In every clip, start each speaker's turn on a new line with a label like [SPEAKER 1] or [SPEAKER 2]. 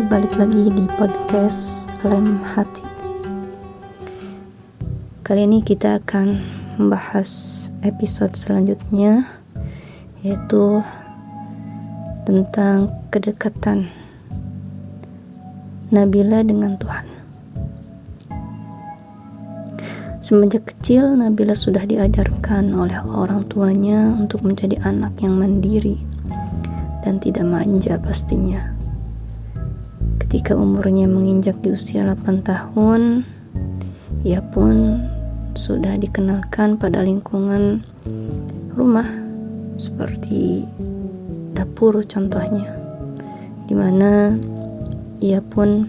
[SPEAKER 1] balik lagi di podcast Lem Hati. Kali ini kita akan membahas episode selanjutnya, yaitu tentang kedekatan Nabila dengan Tuhan. Semenjak kecil, Nabila sudah diajarkan oleh orang tuanya untuk menjadi anak yang mandiri dan tidak manja pastinya. Ketika umurnya menginjak di usia 8 tahun, ia pun sudah dikenalkan pada lingkungan rumah seperti dapur contohnya, di mana ia pun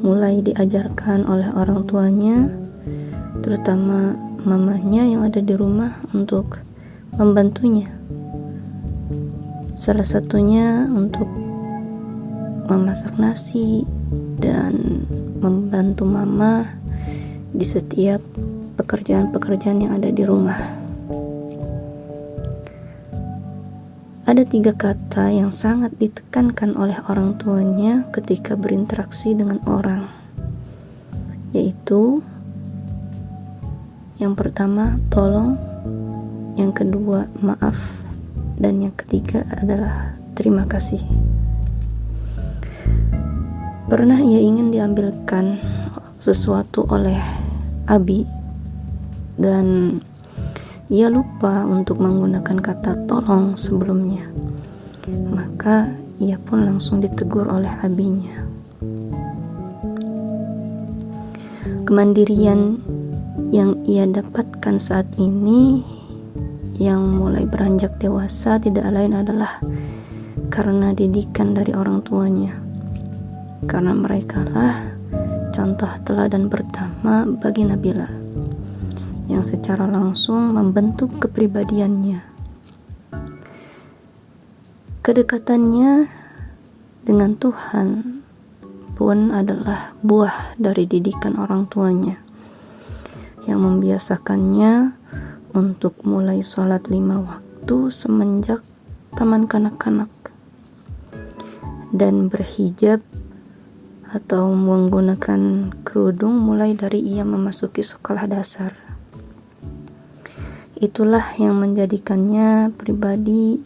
[SPEAKER 1] mulai diajarkan oleh orang tuanya, terutama mamanya yang ada di rumah, untuk membantunya. Salah satunya untuk memasak nasi dan membantu mama di setiap pekerjaan-pekerjaan yang ada di rumah. Ada 3 kata yang sangat ditekankan oleh orang tuanya ketika berinteraksi dengan orang, yaitu yang pertama tolong, yang kedua maaf, dan yang ketiga adalah terima kasih. Pernah ia ingin diambilkan sesuatu oleh Abi dan ia lupa untuk menggunakan kata tolong sebelumnya. Maka ia pun langsung ditegur oleh abinya. Kemandirian yang ia dapatkan saat ini, yang mulai beranjak dewasa, tidak lain adalah karena didikan dari orang tuanya. Karena merekalah contoh teladan pertama bagi Nabila, yang secara langsung membentuk kepribadiannya. Kedekatannya dengan Tuhan pun adalah buah dari didikan orang tuanya, yang membiasakannya untuk mulai sholat 5 waktu semenjak taman kanak-kanak, dan berhijab atau menggunakan kerudung mulai dari ia memasuki sekolah dasar. Itulah yang menjadikannya pribadi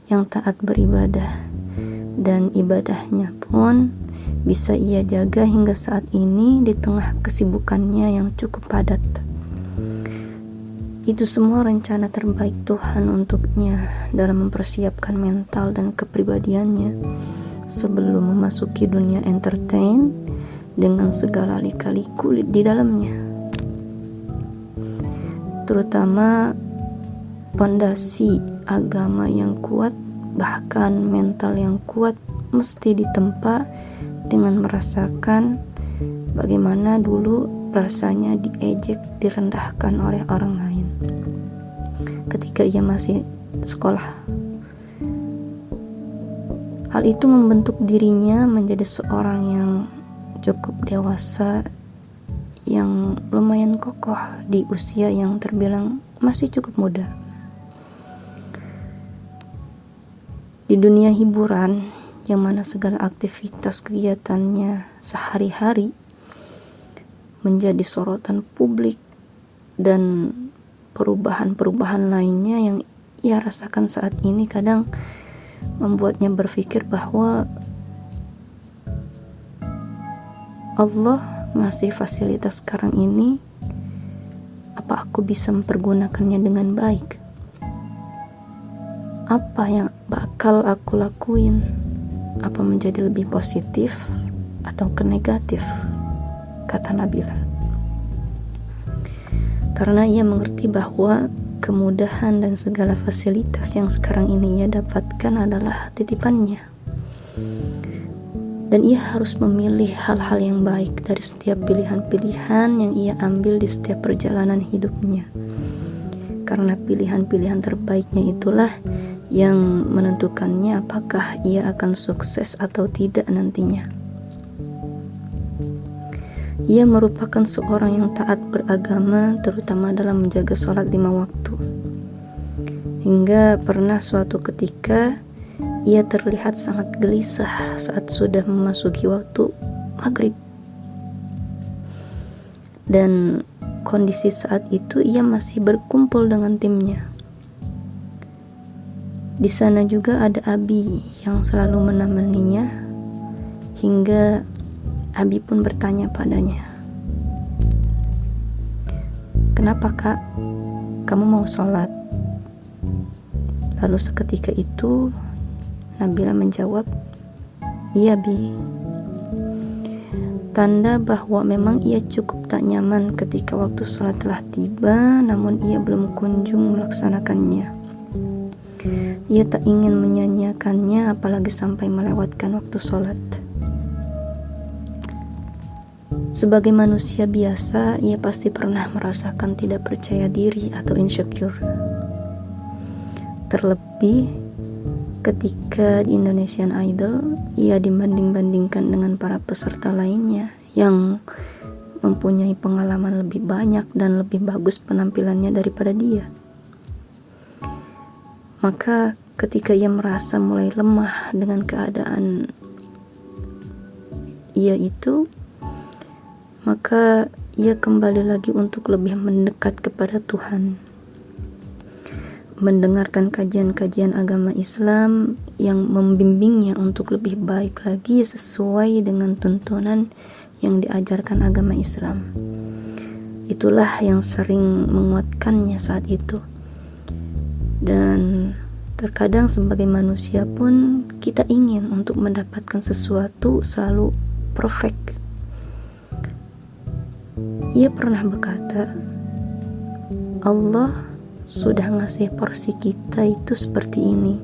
[SPEAKER 1] yang taat beribadah, dan ibadahnya pun bisa ia jaga hingga saat ini di tengah kesibukannya yang cukup padat. Itu semua rencana terbaik Tuhan untuknya dalam mempersiapkan mental dan kepribadiannya sebelum memasuki dunia entertain dengan segala lika-liku di dalamnya. Terutama pondasi agama yang kuat, bahkan mental yang kuat, mesti ditempa dengan merasakan bagaimana dulu rasanya diejek, direndahkan oleh orang lain ketika ia masih sekolah. Hal itu membentuk dirinya menjadi seorang yang cukup dewasa, yang lumayan kokoh di usia yang terbilang masih cukup muda. Di dunia hiburan, yang mana segala aktivitas kegiatannya sehari-hari menjadi sorotan publik, dan perubahan-perubahan lainnya yang ia rasakan saat ini kadang membuatnya berpikir bahwa Allah ngasih fasilitas sekarang ini, apa aku bisa mempergunakannya dengan baik? Apa yang bakal aku lakuin? Apa menjadi lebih positif atau ke negatif? Kata Nabila. Karena ia mengerti bahwa kemudahan dan segala fasilitas yang sekarang ini ia dapatkan adalah titipannya, dan ia harus memilih hal-hal yang baik dari setiap pilihan-pilihan yang ia ambil di setiap perjalanan hidupnya. Karena pilihan-pilihan terbaiknya itulah yang menentukannya apakah ia akan sukses atau tidak nantinya. Ia merupakan seorang yang taat beragama, terutama dalam menjaga sholat 5 waktu. Hingga pernah suatu ketika ia terlihat sangat gelisah saat sudah memasuki waktu maghrib. Dan kondisi saat itu ia masih berkumpul dengan timnya. Di sana juga ada Abi yang selalu menemaninya, hingga Abi pun bertanya padanya, "Kenapa kak, kamu mau sholat?" Lalu seketika itu Nabila menjawab, "Iya Bi." Tanda bahwa memang ia cukup tak nyaman ketika waktu sholat telah tiba, namun ia belum kunjung melaksanakannya. Ia tak ingin menyanyiakannya, apalagi sampai melewatkan waktu sholat. Sebagai manusia biasa, ia pasti pernah merasakan tidak percaya diri atau insecure. Terlebih ketika di Indonesian Idol, ia dibanding-bandingkan dengan para peserta lainnya yang mempunyai pengalaman lebih banyak dan lebih bagus penampilannya daripada dia. Maka ketika ia merasa mulai lemah dengan keadaan ia itu, maka ia kembali lagi untuk lebih mendekat kepada Tuhan, mendengarkan kajian-kajian agama Islam yang membimbingnya untuk lebih baik lagi sesuai dengan tuntunan yang diajarkan agama Islam. Itulah yang sering menguatkannya saat itu. Dan terkadang sebagai manusia pun kita ingin untuk mendapatkan sesuatu selalu perfect. Ia pernah berkata, Allah sudah ngasih porsi kita itu seperti ini,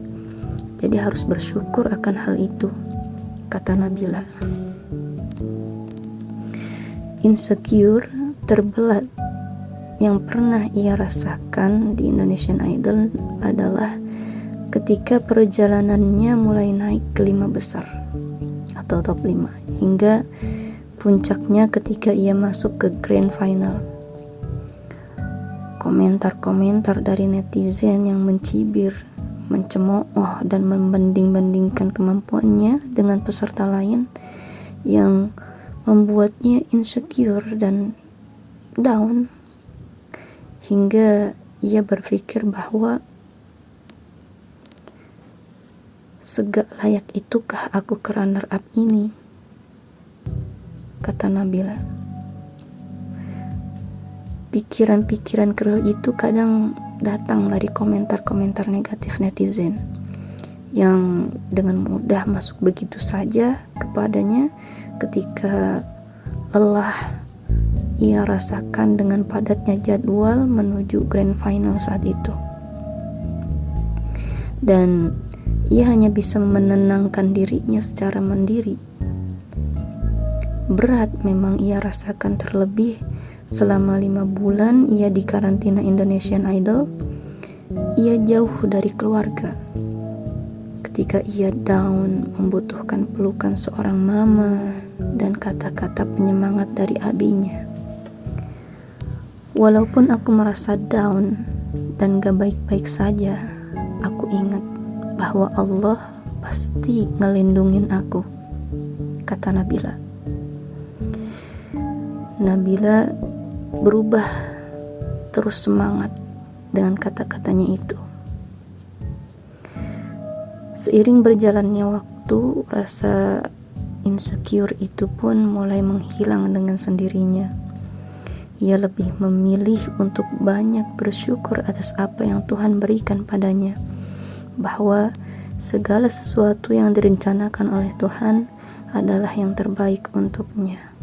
[SPEAKER 1] jadi harus bersyukur akan hal itu, kata Nabila. Insecure, terbelat yang pernah ia rasakan di Indonesian Idol adalah ketika perjalanannya mulai naik ke 5 besar atau top 5, hingga puncaknya ketika ia masuk ke grand final. Komentar-komentar dari netizen yang mencibir, mencemooh dan membanding-bandingkan kemampuannya dengan peserta lain yang membuatnya insecure dan down, hingga ia berpikir bahwa segak layak itukah aku ke runner up ini, kata Nabila. Pikiran-pikiran keruh itu kadang datang dari komentar-komentar negatif netizen yang dengan mudah masuk begitu saja kepadanya ketika lelah ia rasakan dengan padatnya jadwal menuju grand final saat itu. Dan ia hanya bisa menenangkan dirinya secara mandiri. Berat memang ia rasakan, terlebih selama 5 bulan ia di karantina Indonesian Idol. Ia jauh dari keluarga. Ketika ia down, membutuhkan pelukan seorang mama dan kata-kata penyemangat dari abinya. Walaupun aku merasa down dan gak baik-baik saja, aku ingat bahwa Allah pasti ngelindungin aku, kata Nabila. Nabila berubah terus semangat dengan kata-katanya itu. Seiring berjalannya waktu, rasa insecure itu pun mulai menghilang dengan sendirinya. Ia lebih memilih untuk banyak bersyukur atas apa yang Tuhan berikan padanya, bahwa segala sesuatu yang direncanakan oleh Tuhan adalah yang terbaik untuknya.